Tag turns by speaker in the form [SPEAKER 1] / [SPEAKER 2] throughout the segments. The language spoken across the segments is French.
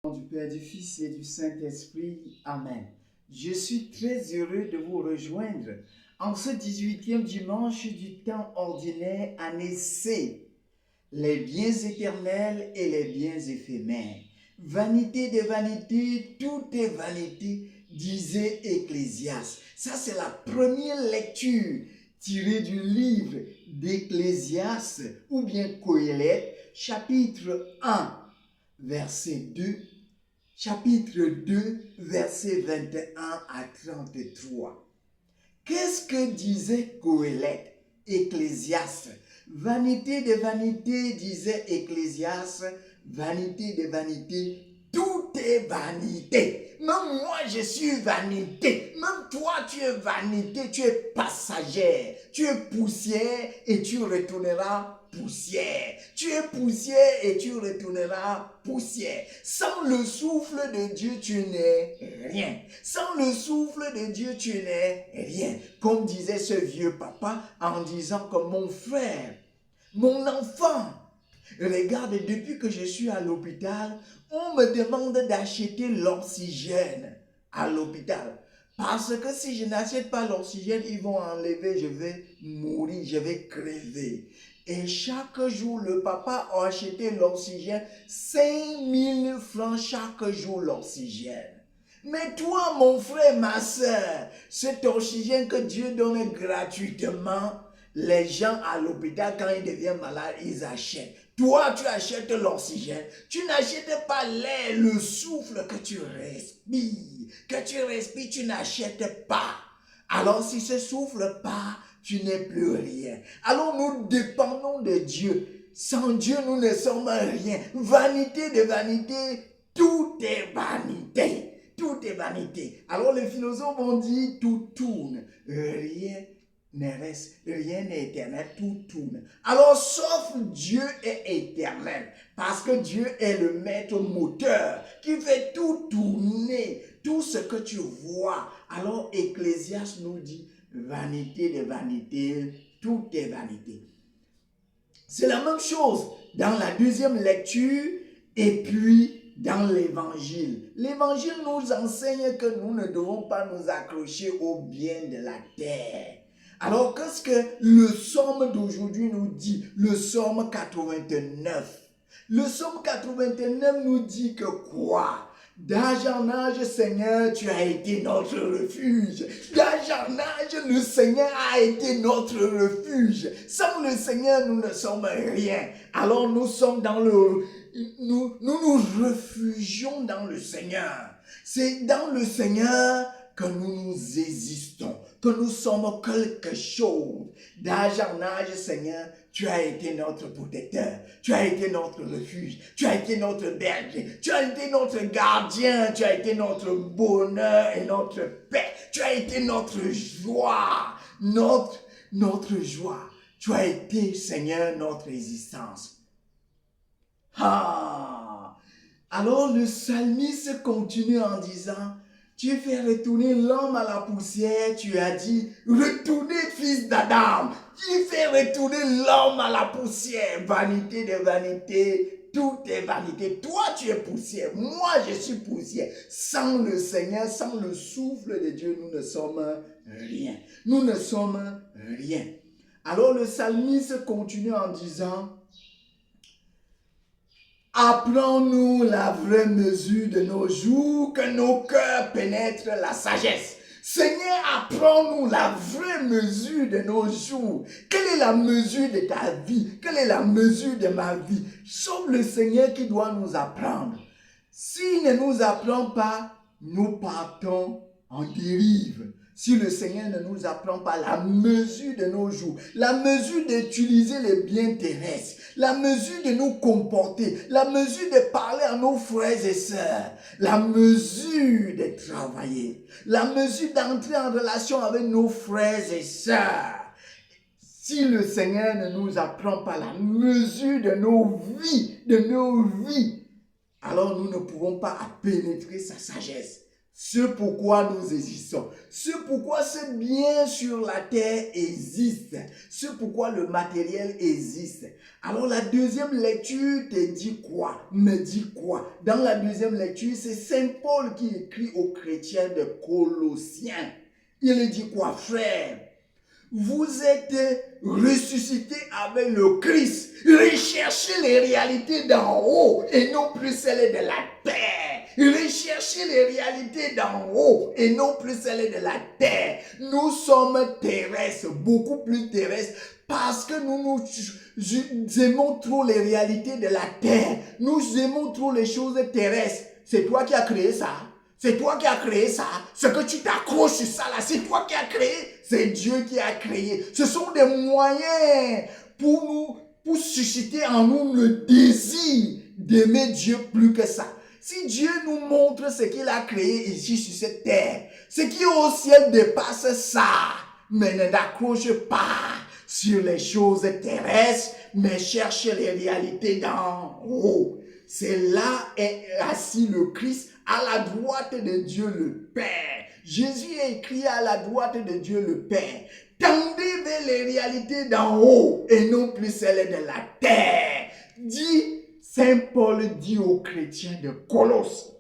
[SPEAKER 1] Au nom du Père, du Fils et du Saint-Esprit. Amen. Je suis très heureux de vous rejoindre en ce 18e dimanche du temps ordinaire, année C. Les biens éternels et les biens éphémères. Vanité des vanités, tout est vanité, disait Ecclésiaste. Ça, c'est la première lecture tirée du livre d'Ecclésiaste ou bien Qoéleth, chapitre 1, verset 2. Chapitre 2, versets 21 à 33. Qu'est-ce que disait Qoéleth, Ecclésiaste? Vanité des vanités, disait Ecclésiaste, vanité des vanités, tout est vanité. Même moi, je suis vanité. Même toi, tu es vanité, tu es passagère, tu es poussière et tu retourneras poussière. Tu es poussière et tu retourneras poussière. Sans le souffle de Dieu, tu n'es rien. Sans le souffle de Dieu, tu n'es rien. Comme disait ce vieux papa en disant que mon frère, mon enfant, regarde, depuis que je suis à l'hôpital, on me demande d'acheter l'oxygène à l'hôpital. Parce que si je n'achète pas l'oxygène, ils vont enlever, je vais mourir, je vais crever. Et chaque jour, le papa a acheté l'oxygène, 5000 francs chaque jour l'oxygène. Mais toi, mon frère, ma soeur, cet oxygène que Dieu donne gratuitement, les gens à l'hôpital, quand ils deviennent malades, ils achètent. Toi, tu achètes l'oxygène. Tu n'achètes pas l'air, le souffle que tu respires. Tu n'achètes pas. Alors, si ce souffle part, tu n'es plus rien. Alors, nous dépendons de Dieu. Sans Dieu, nous ne sommes rien. Vanité de vanité, tout est vanité. Tout est vanité. Alors, les philosophes ont dit, tout tourne. Rien ne reste, rien n'est éternel, tout tourne. Alors, sauf Dieu est éternel, parce que Dieu est le maître moteur qui fait tout tourner, tout ce que tu vois. Alors, Ecclésiaste nous dit, vanité de vanité, tout est vanité. C'est la même chose dans la deuxième lecture et puis dans l'évangile. L'évangile nous enseigne que nous ne devons pas nous accrocher aux biens de la terre. Alors, qu'est-ce que le psaume d'aujourd'hui nous dit? Le psaume 89. Le psaume 89 nous dit que quoi? D'âge en âge, Seigneur, tu as été notre refuge. D'âge en âge, le Seigneur a été notre refuge. Sans le Seigneur, nous ne sommes rien. Alors, nous sommes dans le... Nous réfugions dans le Seigneur. C'est dans le Seigneur que nous existons, que nous sommes quelque chose. D'âge en âge, Seigneur, tu as été notre protecteur, tu as été notre refuge, tu as été notre berger, tu as été notre gardien, tu as été notre bonheur et notre paix, tu as été notre joie, notre joie. Tu as été, Seigneur, notre existence. Ah! Alors le psalmiste continue en disant, tu fais retourner l'homme à la poussière, tu as dit, retournez fils d'Adam. Tu fais retourner l'homme à la poussière. Vanité de vanité, tout est vanité. Toi, tu es poussière. Moi, je suis poussière. Sans le Seigneur, sans le souffle de Dieu, nous ne sommes rien. Nous ne sommes rien. Alors le psalmiste continue en disant, apprends-nous la vraie mesure de nos jours, que nos cœurs pénètrent la sagesse. Seigneur, apprends-nous la vraie mesure de nos jours. Quelle est la mesure de ta vie? Quelle est la mesure de ma vie? Sauf le Seigneur qui doit nous apprendre. S'il ne nous apprend pas, nous partons en dérive. Si le Seigneur ne nous apprend pas la mesure de nos jours, la mesure d'utiliser les biens terrestres, la mesure de nous comporter, la mesure de parler à nos frères et sœurs, la mesure de travailler, la mesure d'entrer en relation avec nos frères et sœurs. Si le Seigneur ne nous apprend pas la mesure de nos vies, alors nous ne pouvons pas pénétrer sa sagesse. ce pourquoi nous existons, ce pourquoi ce bien sur la terre existe, ce pourquoi le matériel existe. Alors la deuxième lecture te dit quoi? Me dit quoi? Dans la deuxième lecture, c'est Saint Paul qui écrit aux chrétiens de Colossiens. Il dit quoi, frère? Vous êtes ressuscités avec le Christ. Recherchez les réalités d'en haut et non plus celles de la terre. Recherchez les réalités d'en haut et non plus celles de la terre. Nous sommes terrestres, beaucoup plus terrestres, parce que nous aimons trop les réalités de la terre. Nous aimons trop les choses terrestres. C'est toi qui as créé ça. C'est toi qui as créé ça. Ce que tu t'accroches sur ça là, c'est toi qui as créé. C'est Dieu qui a créé. Ce sont des moyens pour susciter en nous le désir d'aimer Dieu plus que ça. Si Dieu nous montre ce qu'il a créé ici sur cette terre, ce qui est au ciel dépasse ça. Mais ne t'accroche pas sur les choses terrestres, mais cherche les réalités d'en haut. C'est là est assis le Christ à la droite de Dieu le Père. Jésus est écrit à la droite de Dieu le Père. Tendez vers les réalités d'en haut et non plus celles de la terre. Saint Paul dit aux chrétiens de Colosse.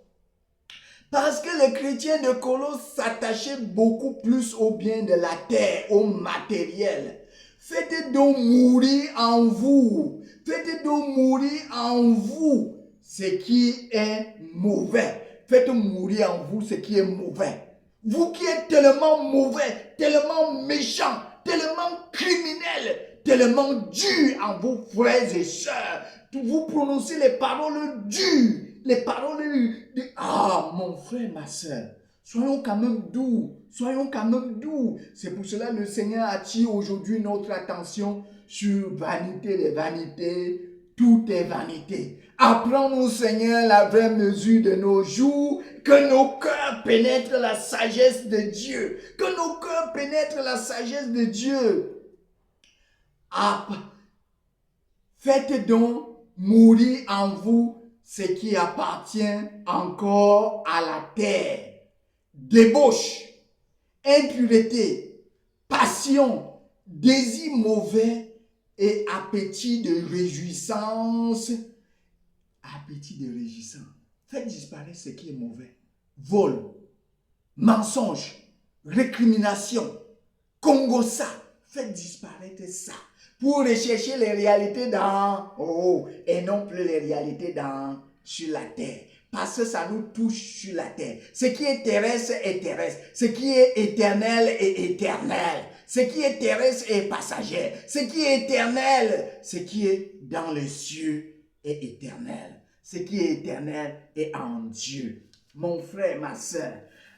[SPEAKER 1] Parce que les chrétiens de Colosse s'attachaient beaucoup plus au bien de la terre, au matériel. Faites donc mourir en vous. Faites donc mourir en vous ce qui est mauvais. Faites mourir en vous ce qui est mauvais. Vous qui êtes tellement mauvais, tellement méchant, tellement criminel, tellement dur en vos frères et sœurs. Vous prononcez les paroles dures, les paroles de... Ah, mon frère, ma sœur, soyons quand même doux, soyons quand même doux. C'est pour cela que le Seigneur attire aujourd'hui notre attention sur vanité des vanités. Tout est vanité. Apprends-nous, Seigneur, la vraie mesure de nos jours, que nos cœurs pénètrent la sagesse de Dieu, que nos cœurs pénètrent la sagesse de Dieu. Faites donc mourir en vous ce qui appartient encore à la terre. Débauche, impureté, passion, désir mauvais et appétit de réjouissance. Appétit de réjouissance. Faites disparaître ce qui est mauvais. Vol, mensonge, récrimination, congossa. Faites disparaître ça. Pour rechercher les réalités d'en haut et non plus les réalités sur la terre. Parce que ça nous touche sur la terre. Ce qui est terrestre est terrestre. Ce qui est éternel est éternel. Ce qui est terrestre est passager. Ce qui est éternel, ce qui est dans les cieux est éternel. Ce qui est éternel est en Dieu. Mon frère, ma sœur.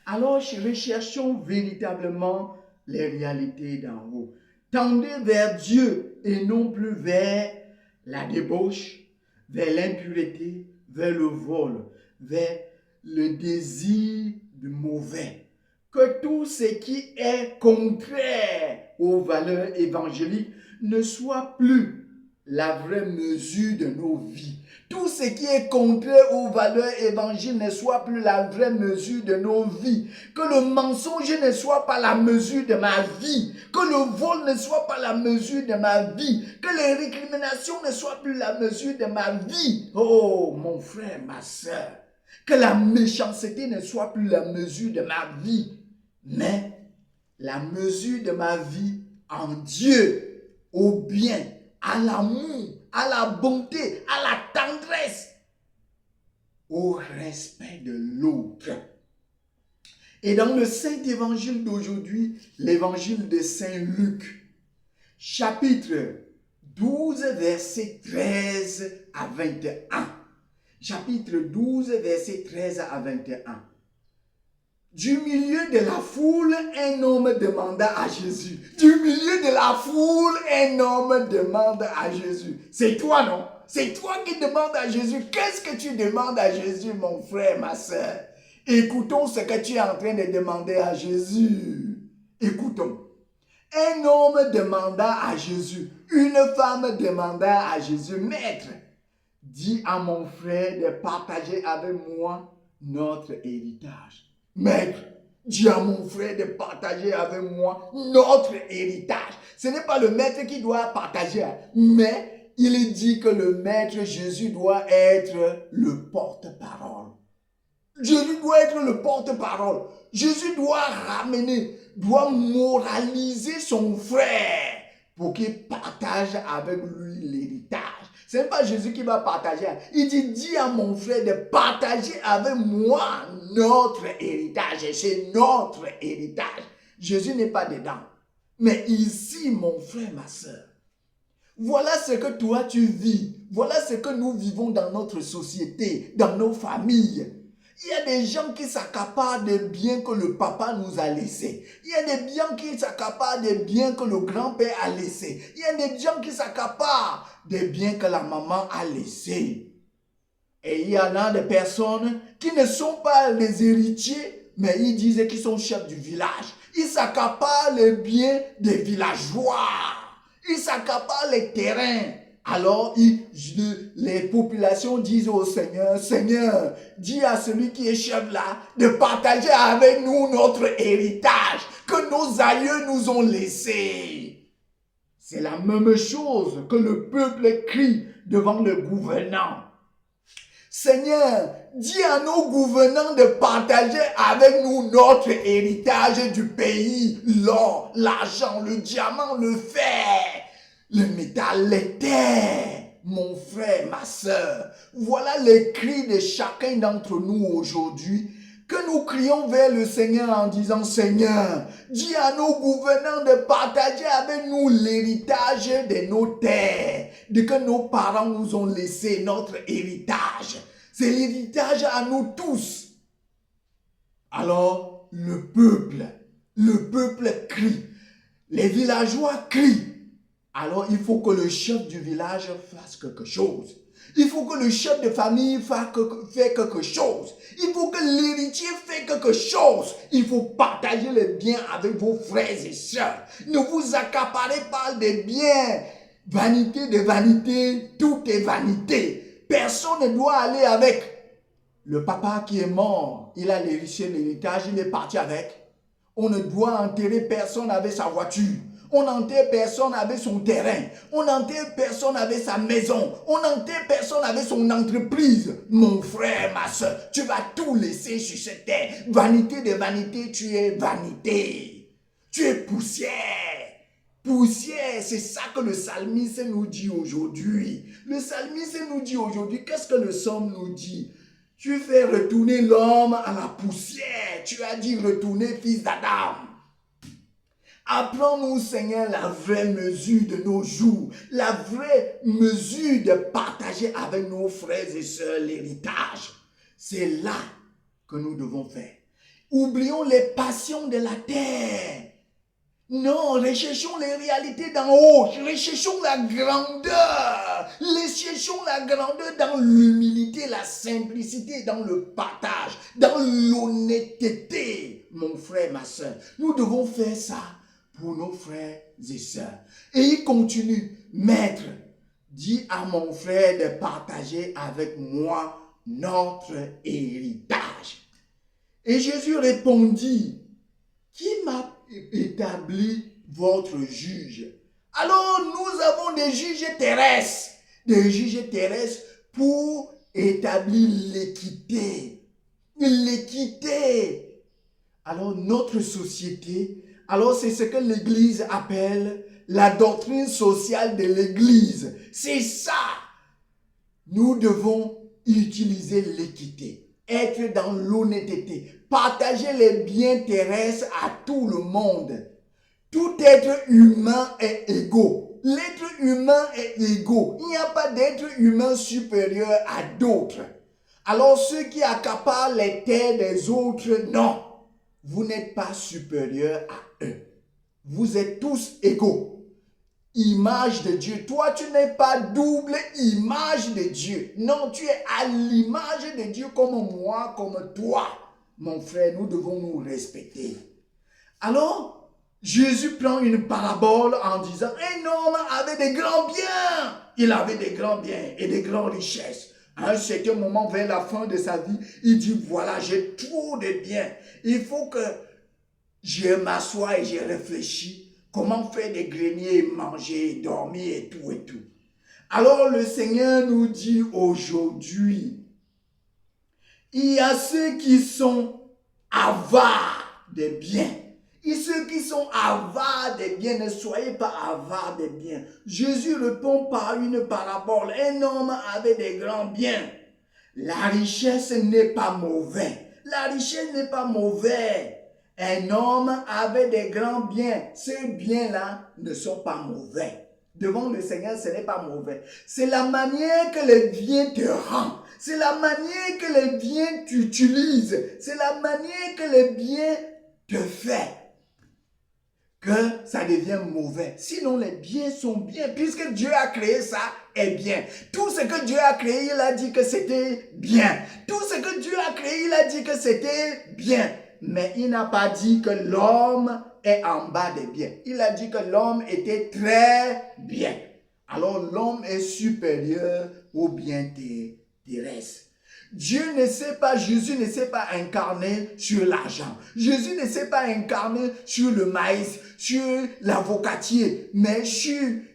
[SPEAKER 1] Alors, recherchons véritablement les réalités d'en haut. Tendez vers Dieu et non plus vers la débauche, vers l'impureté, vers le vol, vers le désir du mauvais. Que tout ce qui est contraire aux valeurs évangéliques ne soit plus la vraie mesure de nos vies. Tout ce qui est contraire aux valeurs évangéliques ne soit plus la vraie mesure de nos vies. Que le mensonge ne soit pas la mesure de ma vie. Que le vol ne soit pas la mesure de ma vie. Que les récriminations ne soient plus la mesure de ma vie. Oh, mon frère, ma soeur. Que la méchanceté ne soit plus la mesure de ma vie. Mais la mesure de ma vie en Dieu, au bien, à l'amour, à la bonté, à la tendresse, au respect de l'autre. Et dans le Saint Évangile d'aujourd'hui, l'évangile de Saint Luc, chapitre 12, verset 13 à 21. Chapitre 12, verset 13 à 21. Du milieu de la foule, un homme demanda à Jésus. Du milieu de la foule, un homme demande à Jésus. C'est toi, non? C'est toi qui demandes à Jésus. Qu'est-ce que tu demandes à Jésus, mon frère, ma soeur? Écoutons ce que tu es en train de demander à Jésus. Écoutons. Un homme demanda à Jésus. Une femme demanda à Jésus. Maître, dis à mon frère de partager avec moi notre héritage. Maître, dis à mon frère de partager avec moi notre héritage. Ce n'est pas le maître qui doit partager, mais il dit que le maître Jésus doit être le porte-parole. Jésus doit être le porte-parole. Jésus doit ramener, doit moraliser son frère pour qu'il partage avec lui l'héritage. Ce n'est pas Jésus qui va partager. Il dit, dis à mon frère de partager avec moi notre héritage. C'est notre héritage. Jésus n'est pas dedans. Mais ici, mon frère, ma soeur, voilà ce que toi tu vis. Voilà ce que nous vivons dans notre société, dans nos familles. Il y a des gens qui s'accaparent des biens que le papa nous a laissés. Il y a des biens qui s'accaparent des biens que le grand-père a laissés. Il y a des gens qui s'accaparent des biens que la maman a laissés. Et il y en a des personnes qui ne sont pas les héritiers, mais ils disent qu'ils sont chefs du village. Ils s'accaparent les biens des villageois. Ils s'accaparent les terrains. Alors, les populations disent au Seigneur, Seigneur, dis à celui qui est chef là de partager avec nous notre héritage que nos aïeux nous ont laissé. C'est la même chose que le peuple crie devant le gouvernant. Seigneur, dis à nos gouvernants de partager avec nous notre héritage du pays, l'or, l'argent, le diamant, le fer, le métal, les terres. Mon frère, ma soeur, voilà les cris de chacun d'entre nous aujourd'hui, que nous crions vers le Seigneur en disant, Seigneur, dis à nos gouvernants de partager avec nous l'héritage de nos terres, de que nos parents nous ont laissé, notre héritage. C'est l'héritage à nous tous. Alors, le peuple crie, les villageois crient. Alors, il faut que le chef du village fasse quelque chose. Il faut que le chef de famille fasse quelque chose. Il faut que l'héritier fasse quelque chose. Il faut partager les biens avec vos frères et sœurs. Ne vous accaparez pas des biens. Vanité de vanité, tout est vanité. Personne ne doit aller avec. Le papa qui est mort, il a hérité l'héritage, il est parti avec. On ne doit enterrer personne avec sa voiture. On n'enterre personne avec son terrain. On n'enterre personne avec sa maison. On n'enterre personne avec son entreprise. Mon frère, ma soeur, tu vas tout laisser sur cette terre. Vanité de vanité, tu es vanité. Tu es poussière. Poussière, c'est ça que le psalmiste nous dit aujourd'hui. Le psalmiste nous dit aujourd'hui, qu'est-ce que le psaume nous dit? Tu fais retourner l'homme à la poussière. Tu as dit retourner, fils d'Adam. Apprends-nous, Seigneur, la vraie mesure de nos jours, la vraie mesure de partager avec nos frères et sœurs l'héritage. C'est là que nous devons faire. Oublions les passions de la terre. Non, recherchons les réalités d'en haut, recherchons la grandeur, recherchons la grandeur dans l'humilité, la simplicité, dans le partage, dans l'honnêteté, mon frère, ma soeur. Nous devons faire ça pour nos frères et sœurs. Et il continue, Maître, dis à mon frère de partager avec moi notre héritage. Et Jésus répondit, qui m'a établi votre juge? Alors nous avons des juges terrestres pour établir l'équité. L'équité. Alors notre société, alors c'est ce que l'Église appelle la doctrine sociale de l'Église. C'est ça. Nous devons utiliser l'équité, être dans l'honnêteté, partager les biens terrestres à tout le monde. Tout être humain est égaux. L'être humain est égaux. Il n'y a pas d'être humain supérieur à d'autres. Alors ceux qui accaparent les terres des autres, non. Vous n'êtes pas supérieur à eux. Vous êtes tous égaux. Image de Dieu. Toi, tu n'es pas double image de Dieu. Non, tu es à l'image de Dieu comme moi, comme toi. Mon frère, nous devons nous respecter. Alors, Jésus prend une parabole en disant, un homme avait des grands biens. Il avait des grands biens et des grandes richesses. À un certain moment, vers la fin de sa vie, il dit, voilà, j'ai trop de biens. Il faut que je m'assoie et je réfléchis comment faire des greniers, manger, dormir et tout et tout. Alors le Seigneur nous dit aujourd'hui, il y a ceux qui sont avares des biens. Et ceux qui sont avares des biens, ne soyez pas avares des biens. Jésus répond par une parabole. Un homme avait des grands biens. La richesse n'est pas mauvais. La richesse n'est pas mauvais. Un homme avait des grands biens. Ces biens-là ne sont pas mauvais. Devant le Seigneur, ce n'est pas mauvais. C'est la manière que les biens te rendent. C'est la manière que les biens t'utilisent. C'est la manière que les biens te fait que ça devient mauvais. Sinon, les biens sont bien. Puisque Dieu a créé ça, est bien. Tout ce que Dieu a créé, il a dit que c'était bien. Tout ce que Dieu a créé, il a dit que c'était bien. Mais il n'a pas dit que l'homme est en bas des biens. Il a dit que l'homme était très bien. Alors l'homme est supérieur aux biens terrestres. Dieu ne s'est pas, Jésus ne s'est pas incarné sur l'argent. Jésus ne s'est pas incarné sur le maïs, sur l'avocatier, mais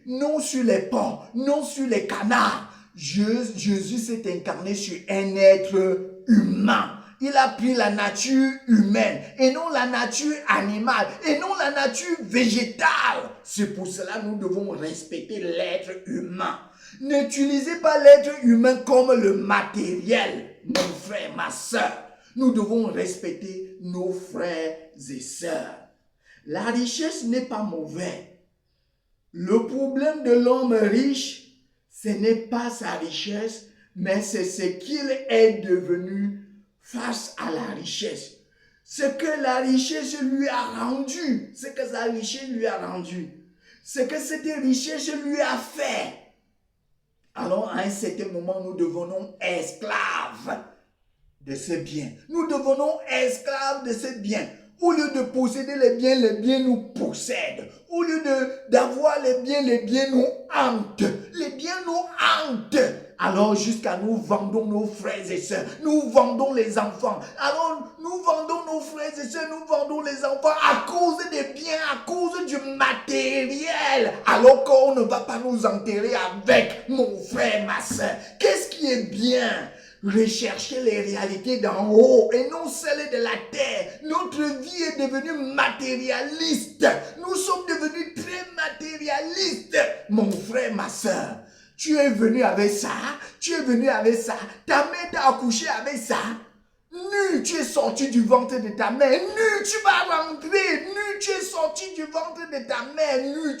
[SPEAKER 1] non sur les porcs, non sur les canards. Jésus s'est incarné sur un être humain. Il a pris la nature humaine et non la nature animale et non la nature végétale. C'est pour cela que nous devons respecter l'être humain. N'utilisez pas l'être humain comme le matériel, mon frère, ma soeur. Nous devons respecter nos frères et sœurs. La richesse n'est pas mauvaise. Le problème de l'homme riche, ce n'est pas sa richesse, mais c'est ce qu'il est devenu face à la richesse. Ce que la richesse lui a rendu, ce que sa richesse lui a rendu, ce que cette richesse lui a fait. Alors, à un certain moment, nous devenons esclaves de ces biens. Nous devenons esclaves de ces biens. Au lieu de posséder les biens nous possèdent. Au lieu d'avoir les biens nous hantent. Les biens nous hantent. Alors, jusqu'à nous vendons nos frères et sœurs. Nous vendons les enfants. Alors, nous vendons nos frères et sœurs. Nous vendons les enfants à cause des biens, à cause du matériel. Alors qu'on ne va pas nous enterrer avec, mon frère, ma sœur. Qu'est-ce qui est bien? Rechercher les réalités d'en haut et non celles de la terre. Notre vie est devenue matérialiste. Nous sommes devenus très matérialistes. Mon frère, ma soeur, tu es venu avec ça. Tu es venu avec ça. Ta mère t'a accouché avec ça. Nu, tu es sorti du ventre de ta mère. Nu, tu vas rentrer. Nu, tu es sorti du ventre de ta mère. Nu,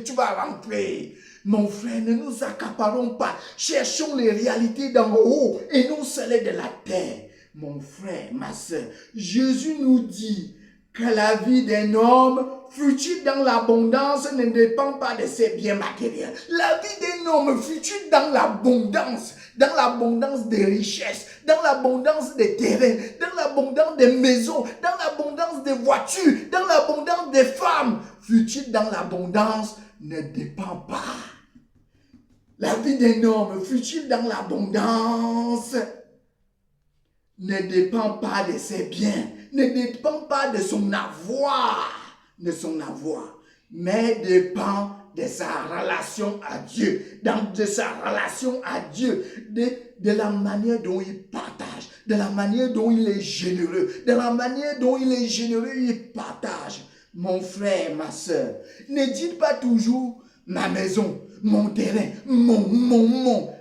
[SPEAKER 1] tu vas rentrer. Mon frère, ne nous accaparons pas. Cherchons les réalités d'en haut et non celles de la terre. Mon frère, ma soeur, Jésus nous dit que la vie d'un homme futur dans l'abondance ne dépend pas de ses biens matériels. La vie d'un homme futur dans l'abondance des richesses, dans l'abondance des terrains, dans l'abondance des maisons, dans l'abondance des voitures, dans l'abondance des femmes, futur dans l'abondance ne dépend pas. La vie d'un homme futur dans l'abondance ne dépend pas de ses biens, ne dépend pas de son avoir, mais dépend de sa relation à Dieu, de sa relation à Dieu, de la manière dont il partage, de la manière dont il est généreux, de la manière dont il est généreux, il partage. Mon frère, ma soeur, ne dites pas toujours ma maison, mon terrain, mon.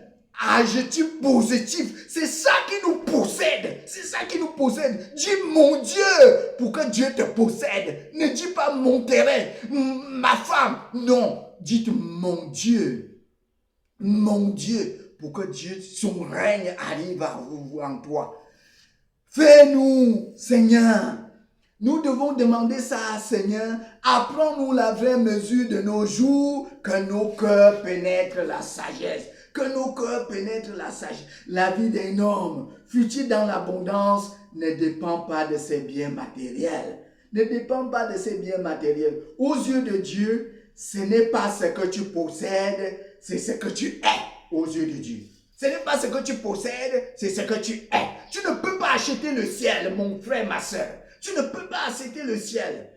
[SPEAKER 1] Adjectif positif, c'est ça qui nous possède. C'est ça qui nous possède. Dis mon Dieu pour que Dieu te possède. Ne dis pas mon terrain, ma femme. Non, dites mon Dieu. Mon Dieu pour que Dieu, son règne arrive en toi. Fais-nous, Seigneur. Nous devons demander ça à Seigneur. Apprends-nous la vraie mesure de nos jours, que nos cœurs pénètrent la sagesse. Que nos cœurs pénètrent la sagesse. La vie d'un homme, futur dans l'abondance, ne dépend pas de ses biens matériels. Ne dépend pas de ses biens matériels. Aux yeux de Dieu, ce n'est pas ce que tu possèdes, c'est ce que tu es aux yeux de Dieu. Ce n'est pas ce que tu possèdes, c'est ce que tu es. Tu ne peux pas acheter le ciel, mon frère, ma soeur. Tu ne peux pas acheter le ciel.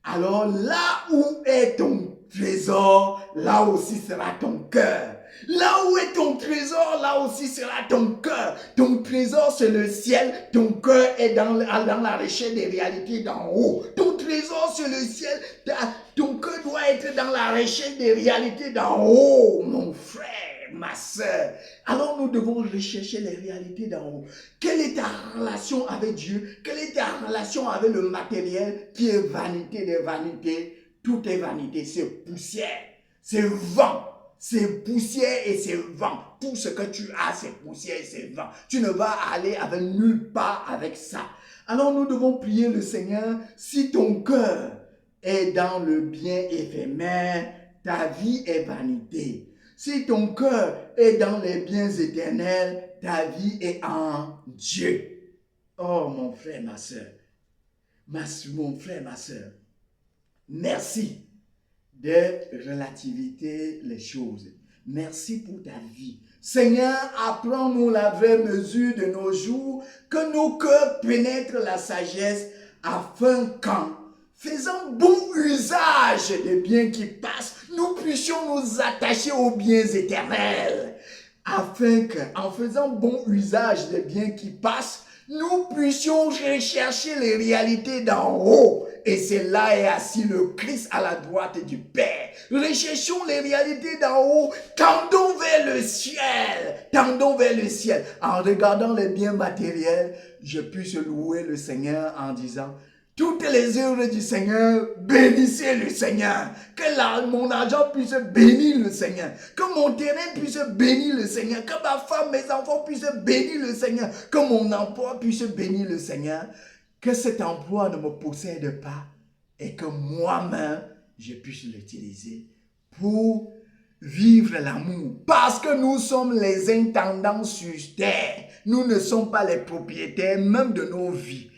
[SPEAKER 1] Alors là où est ton trésor, là aussi sera ton cœur. Là où est ton trésor, là aussi sera ton cœur. Ton trésor, c'est le ciel. Ton cœur est dans la recherche des réalités d'en haut. Ton trésor, c'est le ciel. Ton cœur doit être dans la recherche des réalités d'en haut, mon frère, ma soeur. Alors nous devons rechercher les réalités d'en haut. Quelle est ta relation avec Dieu? Quelle est ta relation avec le matériel qui est vanité des vanités? Tout est vanité, c'est poussière, c'est vent. C'est poussière et c'est vent. Tout ce que tu as, c'est poussière et c'est vent. Tu ne vas aller avec nulle part avec ça. Alors nous devons prier le Seigneur. Si ton cœur est dans le bien éphémère, ta vie est vanité. Si ton cœur est dans les biens éternels, ta vie est en Dieu. Oh mon frère, ma soeur. Mon frère, ma soeur. Merci de relativité les choses. Merci pour ta vie. Seigneur, apprends-nous la vraie mesure de nos jours, que nos cœurs pénètrent la sagesse, afin qu'en faisant bon usage des biens qui passent, nous puissions nous attacher aux biens éternels. Afin qu'en faisant bon usage des biens qui passent, nous puissions rechercher les réalités d'en haut. Et c'est là est assis le Christ à la droite du Père. Recherchons les réalités d'en haut. Tendons vers le ciel. Tendons vers le ciel. En regardant les biens matériels, je puisse louer le Seigneur en disant: toutes les œuvres du Seigneur, bénissez le Seigneur. Que mon argent puisse bénir le Seigneur. Que mon terrain puisse bénir le Seigneur. Que ma femme, mes enfants puissent bénir le Seigneur. Que mon emploi puisse bénir le Seigneur. Que cet emploi ne me possède pas et que moi-même, je puisse l'utiliser pour vivre l'amour. Parce que nous sommes les intendants sur terre. Nous ne sommes pas les propriétaires même de nos vies.